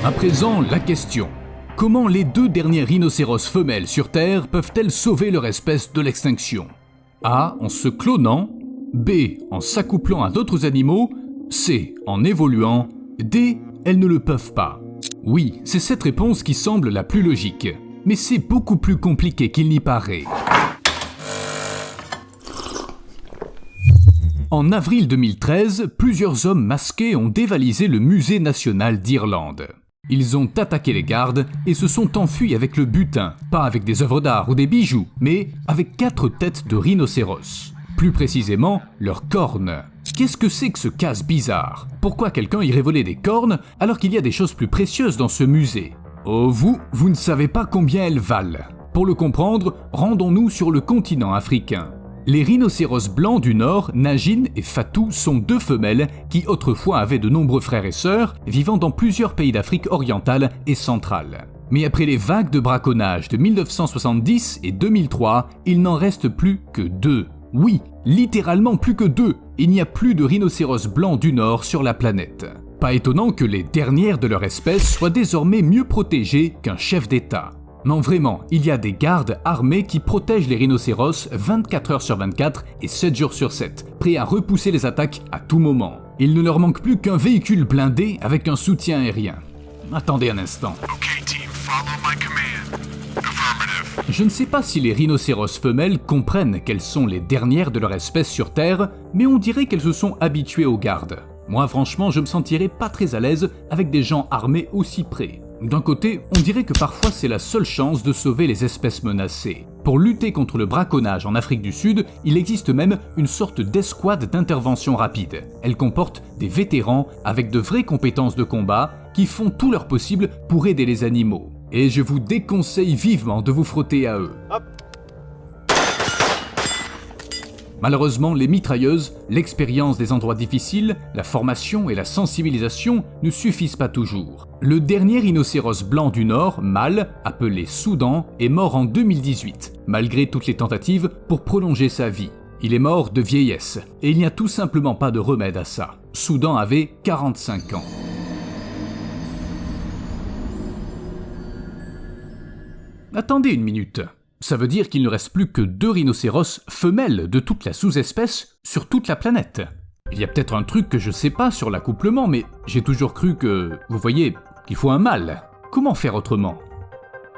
À présent, la question. Comment les 2 derniers rhinocéros femelles sur Terre peuvent-elles sauver leur espèce de l'extinction? A. En se clonant. B. En s'accouplant à d'autres animaux. C. En évoluant. D. Elles ne le peuvent pas. Oui, c'est cette réponse qui semble la plus logique. Mais c'est beaucoup plus compliqué qu'il n'y paraît. En avril 2013, plusieurs hommes masqués ont dévalisé le Musée national d'Irlande. Ils ont attaqué les gardes et se sont enfuis avec le butin, pas avec des œuvres d'art ou des bijoux, mais avec 4 têtes de rhinocéros. Plus précisément, leurs cornes. Qu'est-ce que c'est que ce casse bizarre? Pourquoi quelqu'un irait voler des cornes alors qu'il y a des choses plus précieuses dans ce musée? Oh, vous ne savez pas combien elles valent. Pour le comprendre, rendons-nous sur le continent africain. Les rhinocéros blancs du Nord, Najin et Fatou, sont 2 femelles qui autrefois avaient de nombreux frères et sœurs vivant dans plusieurs pays d'Afrique orientale et centrale. Mais après les vagues de braconnage de 1970 et 2003, il n'en reste plus que 2. Oui, littéralement plus que 2. Il n'y a plus de rhinocéros blancs du Nord sur la planète. Pas étonnant que les dernières de leur espèce soient désormais mieux protégées qu'un chef d'État. Non vraiment, il y a des gardes armés qui protègent les rhinocéros 24 heures sur 24 et 7 jours sur 7, prêts à repousser les attaques à tout moment. Il ne leur manque plus qu'un véhicule blindé avec un soutien aérien. Attendez un instant. Okay, team, follow my command. Affirmative. Je ne sais pas si les rhinocéros femelles comprennent qu'elles sont les dernières de leur espèce sur Terre, mais on dirait qu'elles se sont habituées aux gardes. Moi franchement, je me sentirais pas très à l'aise avec des gens armés aussi près. D'un côté, on dirait que parfois c'est la seule chance de sauver les espèces menacées. Pour lutter contre le braconnage en Afrique du Sud, il existe même une sorte d'escouade d'intervention rapide. Elle comporte des vétérans avec de vraies compétences de combat qui font tout leur possible pour aider les animaux. Et je vous déconseille vivement de vous frotter à eux. Malheureusement, les mitrailleuses, l'expérience des endroits difficiles, la formation et la sensibilisation ne suffisent pas toujours. Le dernier rhinocéros blanc du Nord, mâle, appelé Soudan, est mort en 2018, malgré toutes les tentatives pour prolonger sa vie. Il est mort de vieillesse, et il n'y a tout simplement pas de remède à ça. Soudan avait 45 ans. Attendez une minute. Ça veut dire qu'il ne reste plus que 2 rhinocéros femelles de toute la sous-espèce sur toute la planète. Il y a peut-être un truc que je sais pas sur l'accouplement, mais j'ai toujours cru que, vous voyez, qu'il faut un mâle. Comment faire autrement?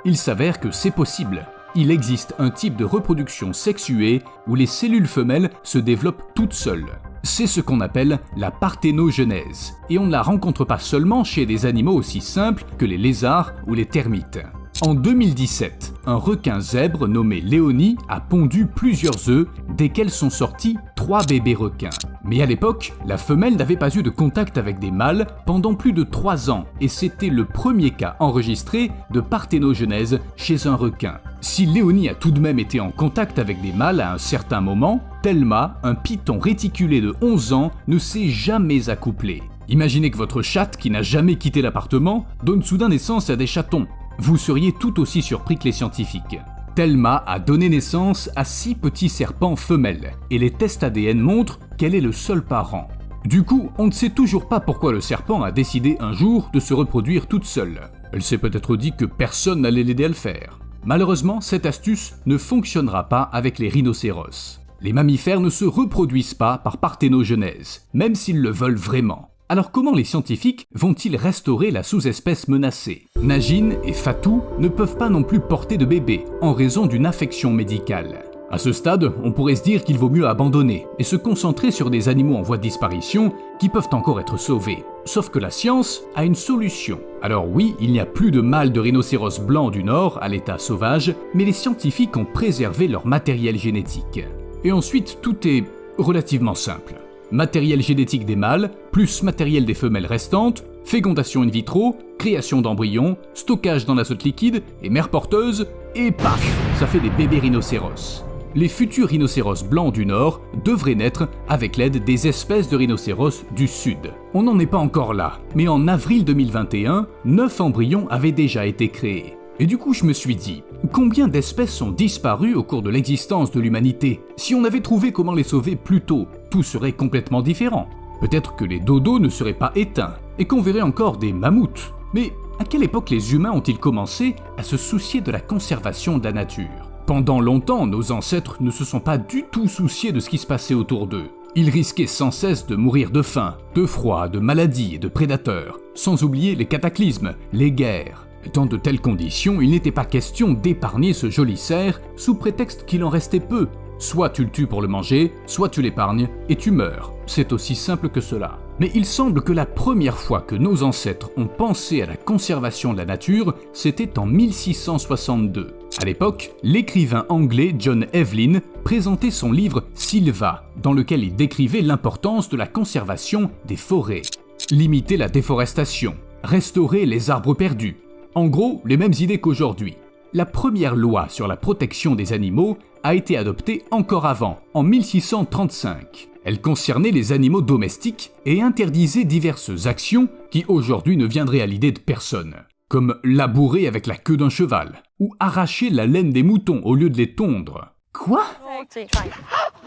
Il s'avère que c'est possible. Il existe un type de reproduction sexuée où les cellules femelles se développent toutes seules. C'est ce qu'on appelle la parthénogenèse, et on ne la rencontre pas seulement chez des animaux aussi simples que les lézards ou les termites. En 2017, un requin zèbre nommé Léonie a pondu plusieurs œufs, desquels sont sortis 3 bébés requins. Mais à l'époque, la femelle n'avait pas eu de contact avec des mâles pendant plus de 3 ans, et c'était le premier cas enregistré de parthénogenèse chez un requin. Si Léonie a tout de même été en contact avec des mâles à un certain moment, Thelma, un python réticulé de 11 ans, ne s'est jamais accouplé. Imaginez que votre chatte, qui n'a jamais quitté l'appartement, donne soudain naissance à des chatons. Vous seriez tout aussi surpris que les scientifiques. Thelma a donné naissance à 6 petits serpents femelles, et les tests ADN montrent qu'elle est le seul parent. Du coup, on ne sait toujours pas pourquoi le serpent a décidé un jour de se reproduire toute seule. Elle s'est peut-être dit que personne n'allait l'aider à le faire. Malheureusement, cette astuce ne fonctionnera pas avec les rhinocéros. Les mammifères ne se reproduisent pas par parthénogenèse, même s'ils le veulent vraiment. Alors comment les scientifiques vont-ils restaurer la sous-espèce menacée? Najin et Fatou ne peuvent pas non plus porter de bébé en raison d'une affection médicale. À ce stade, on pourrait se dire qu'il vaut mieux abandonner et se concentrer sur des animaux en voie de disparition qui peuvent encore être sauvés. Sauf que la science a une solution. Alors oui, il n'y a plus de mâles de rhinocéros blancs du Nord à l'état sauvage, mais les scientifiques ont préservé leur matériel génétique. Et ensuite, tout est relativement simple. Matériel génétique des mâles, plus matériel des femelles restantes, fécondation in vitro, création d'embryons, stockage dans l'azote liquide et mère porteuse, et paf, ça fait des bébés rhinocéros. Les futurs rhinocéros blancs du Nord devraient naître avec l'aide des espèces de rhinocéros du Sud. On n'en est pas encore là, mais en avril 2021, 9 embryons avaient déjà été créés. Et du coup, je me suis dit, combien d'espèces ont disparu au cours de l'existence de l'humanité? Si on avait trouvé comment les sauver plus tôt, tout serait complètement différent. Peut-être que les dodos ne seraient pas éteints, et qu'on verrait encore des mammouths. Mais À quelle époque les humains ont-ils commencé à se soucier de la conservation de la nature ? Pendant longtemps, nos ancêtres ne se sont pas du tout souciés de ce qui se passait autour d'eux. Ils risquaient sans cesse de mourir de faim, de froid, de maladies et de prédateurs, sans oublier les cataclysmes, les guerres. Dans de telles conditions, il n'était pas question d'épargner ce joli cerf sous prétexte qu'il en restait peu. Soit tu le tues pour le manger, soit tu l'épargnes et tu meurs. C'est aussi simple que cela. Mais il semble que la première fois que nos ancêtres ont pensé à la conservation de la nature, c'était en 1662. À l'époque, l'écrivain anglais John Evelyn présentait son livre Sylva, dans lequel il décrivait l'importance de la conservation des forêts. Limiter la déforestation, restaurer les arbres perdus. En gros, les mêmes idées qu'aujourd'hui. La première loi sur la protection des animaux a été adoptée encore avant, en 1635. Elle concernait les animaux domestiques et interdisait diverses actions qui aujourd'hui ne viendraient à l'idée de personne, comme labourer avec la queue d'un cheval, ou arracher la laine des moutons au lieu de les tondre. Quoi ?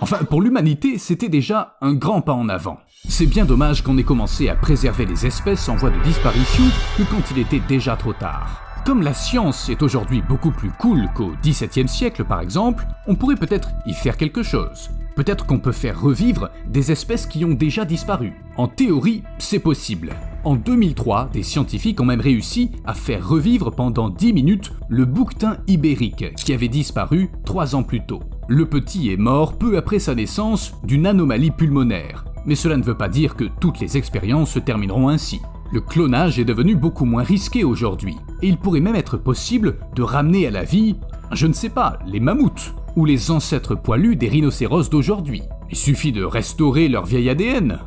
Enfin, pour l'humanité, c'était déjà un grand pas en avant. C'est bien dommage qu'on ait commencé à préserver les espèces en voie de disparition que quand il était déjà trop tard. Comme la science est aujourd'hui beaucoup plus cool qu'au XVIIe siècle par exemple, on pourrait peut-être y faire quelque chose. Peut-être qu'on peut faire revivre des espèces qui ont déjà disparu. En théorie, c'est possible. En 2003, des scientifiques ont même réussi à faire revivre pendant 10 minutes le bouquetin ibérique qui avait disparu 3 ans plus tôt. Le petit est mort peu après sa naissance d'une anomalie pulmonaire. Mais cela ne veut pas dire que toutes les expériences se termineront ainsi. Le clonage est devenu beaucoup moins risqué aujourd'hui, et il pourrait même être possible de ramener à la vie, je ne sais pas, les mammouths, ou les ancêtres poilus des rhinocéros d'aujourd'hui. Il suffit de restaurer leur vieil ADN.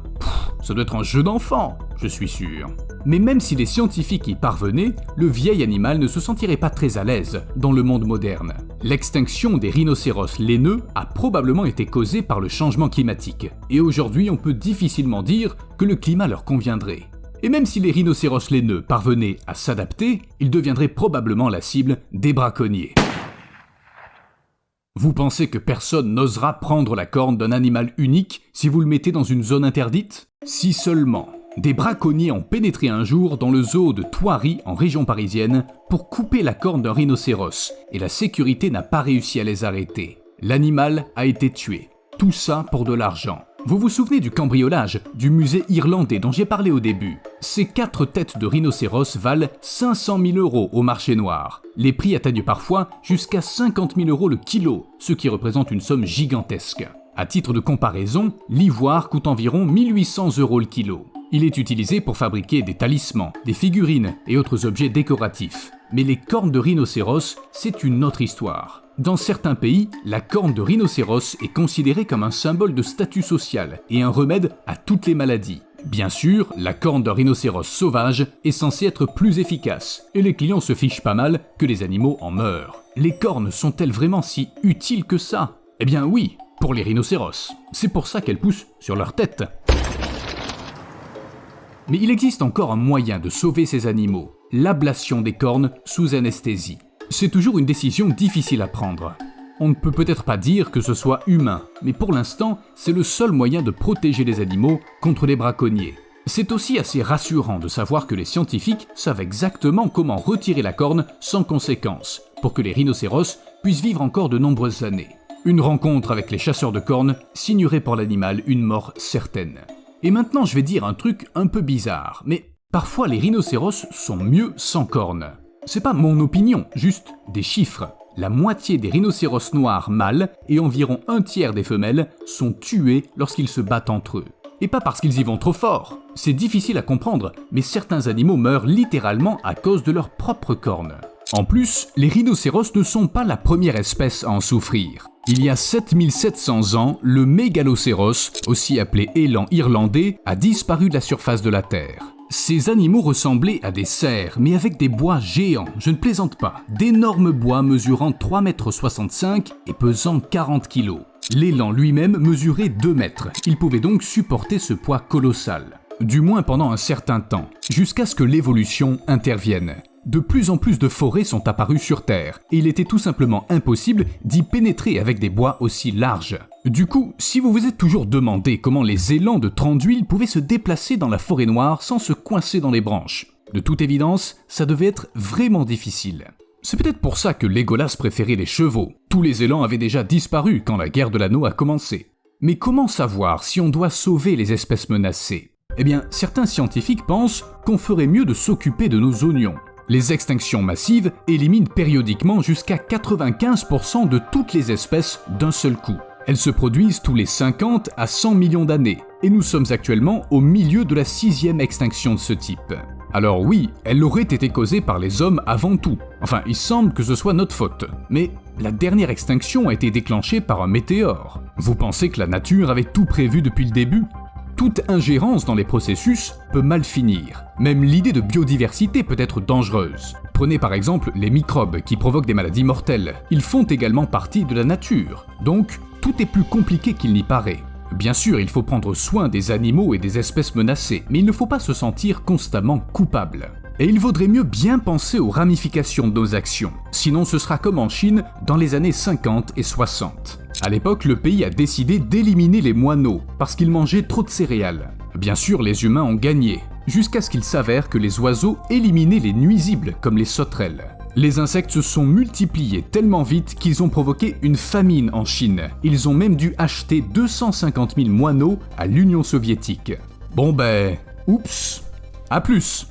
Ça doit être un jeu d'enfant, je suis sûr. Mais même si les scientifiques y parvenaient, le vieil animal ne se sentirait pas très à l'aise dans le monde moderne. L'extinction des rhinocéros laineux a probablement été causée par le changement climatique, et aujourd'hui on peut difficilement dire que le climat leur conviendrait. Et même si les rhinocéros laineux parvenaient à s'adapter, ils deviendraient probablement la cible des braconniers. Vous pensez que personne n'osera prendre la corne d'un animal unique si vous le mettez dans une zone interdite ? Si seulement. Des braconniers ont pénétré un jour dans le zoo de Thoiry en région parisienne pour couper la corne d'un rhinocéros et la sécurité n'a pas réussi à les arrêter. L'animal a été tué. Tout ça pour de l'argent. Vous vous souvenez du cambriolage du musée irlandais dont j'ai parlé au début ? Ces 4 têtes de rhinocéros valent 500 000 € au marché noir. Les prix atteignent parfois jusqu'à 50 000 € le kilo, ce qui représente une somme gigantesque. À titre de comparaison, l'ivoire coûte environ 1800 € le kilo. Il est utilisé pour fabriquer des talismans, des figurines et autres objets décoratifs. Mais les cornes de rhinocéros, c'est une autre histoire. Dans certains pays, la corne de rhinocéros est considérée comme un symbole de statut social et un remède à toutes les maladies. Bien sûr, la corne d'un rhinocéros sauvage est censée être plus efficace, et les clients se fichent pas mal que les animaux en meurent. Les cornes sont-elles vraiment si utiles que ça ? Eh bien oui, pour les rhinocéros. C'est pour ça qu'elles poussent sur leur tête. Mais il existe encore un moyen de sauver ces animaux, l'ablation des cornes sous anesthésie. C'est toujours une décision difficile à prendre. On ne peut peut-être pas dire que ce soit humain, mais pour l'instant, c'est le seul moyen de protéger les animaux contre les braconniers. C'est aussi assez rassurant de savoir que les scientifiques savent exactement comment retirer la corne sans conséquence, pour que les rhinocéros puissent vivre encore de nombreuses années. Une rencontre avec les chasseurs de cornes signerait pour l'animal une mort certaine. Et maintenant je vais dire un truc un peu bizarre, mais parfois les rhinocéros sont mieux sans cornes. C'est pas mon opinion, juste des chiffres. La moitié des rhinocéros noirs mâles et environ un tiers des femelles sont tués lorsqu'ils se battent entre eux. Et pas parce qu'ils y vont trop fort. C'est difficile à comprendre, mais certains animaux meurent littéralement à cause de leurs propres cornes. En plus, les rhinocéros ne sont pas la première espèce à en souffrir. Il y a 7700 ans, le mégalocéros, aussi appelé élan irlandais, a disparu de la surface de la Terre. Ces animaux ressemblaient à des cerfs, mais avec des bois géants, je ne plaisante pas. D'énormes bois mesurant 3,65 m et pesant 40 kg. L'élan lui-même mesurait 2 mètres. Il pouvait donc supporter ce poids colossal. Du moins pendant un certain temps, jusqu'à ce que l'évolution intervienne. De plus en plus de forêts sont apparues sur Terre, et il était tout simplement impossible d'y pénétrer avec des bois aussi larges. Du coup, si vous vous êtes toujours demandé comment les élans de Tranduil pouvaient se déplacer dans la forêt noire sans se coincer dans les branches, De toute évidence, ça devait être vraiment difficile. C'est peut-être pour ça que Legolas préférait les chevaux. Tous les élans avaient déjà disparu quand la guerre de l'anneau a commencé. Mais comment savoir si on doit sauver les espèces menacées ? Eh bien, certains scientifiques pensent qu'on ferait mieux de s'occuper de nos oignons. Les extinctions massives éliminent périodiquement jusqu'à 95% de toutes les espèces d'un seul coup. Elles se produisent tous les 50 à 100 millions d'années, et nous sommes actuellement au milieu de la 6e extinction de ce type. Alors oui, elle aurait été causée par les hommes avant tout. Enfin, il semble que ce soit notre faute. Mais la dernière extinction a été déclenchée par un météore. Vous pensez que la nature avait tout prévu depuis le début ? Toute ingérence dans les processus peut mal finir. Même l'idée de biodiversité peut être dangereuse. Prenez par exemple les microbes qui provoquent des maladies mortelles. Ils font également partie de la nature. Donc, tout est plus compliqué qu'il n'y paraît. Bien sûr, il faut prendre soin des animaux et des espèces menacées, mais il ne faut pas se sentir constamment coupable. Et il vaudrait mieux bien penser aux ramifications de nos actions, sinon ce sera comme en Chine dans les années 50 et 60. À l'époque, le pays a décidé d'éliminer les moineaux parce qu'ils mangeaient trop de céréales. Bien sûr, les humains ont gagné, jusqu'à ce qu'il s'avère que les oiseaux éliminaient les nuisibles comme les sauterelles. Les insectes se sont multipliés tellement vite qu'ils ont provoqué une famine en Chine. Ils ont même dû acheter 250 000 moineaux à l'Union soviétique. Bon ben, oups, à plus.